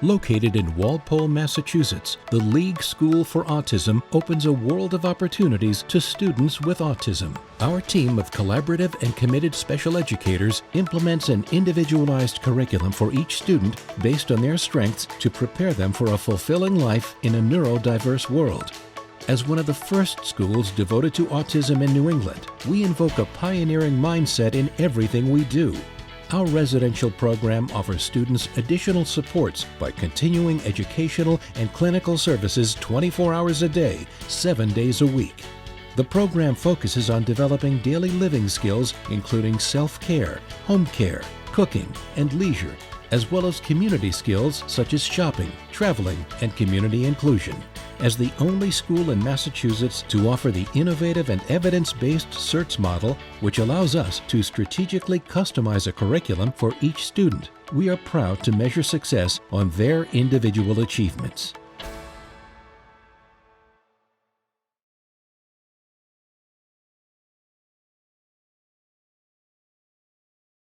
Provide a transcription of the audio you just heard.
Located in Walpole, Massachusetts, the League School for Autism opens a world of opportunities to students with autism. Our team of collaborative and committed special educators implements an individualized curriculum for each student based on their strengths to prepare them for a fulfilling life in a neurodiverse world. As one of the first schools devoted to autism in New England, we invoke a pioneering mindset in everything we do. Our residential program offers students additional supports by continuing educational and clinical services 24 hours a day, 7 days a week. The program focuses on developing daily living skills, including self-care, home care, cooking, and leisure, as well as community skills such as shopping, traveling, and community inclusion. As the only school in Massachusetts to offer the innovative and evidence-based SCERTS model, which allows us to strategically customize a curriculum for each student, we are proud to measure success on their individual achievements.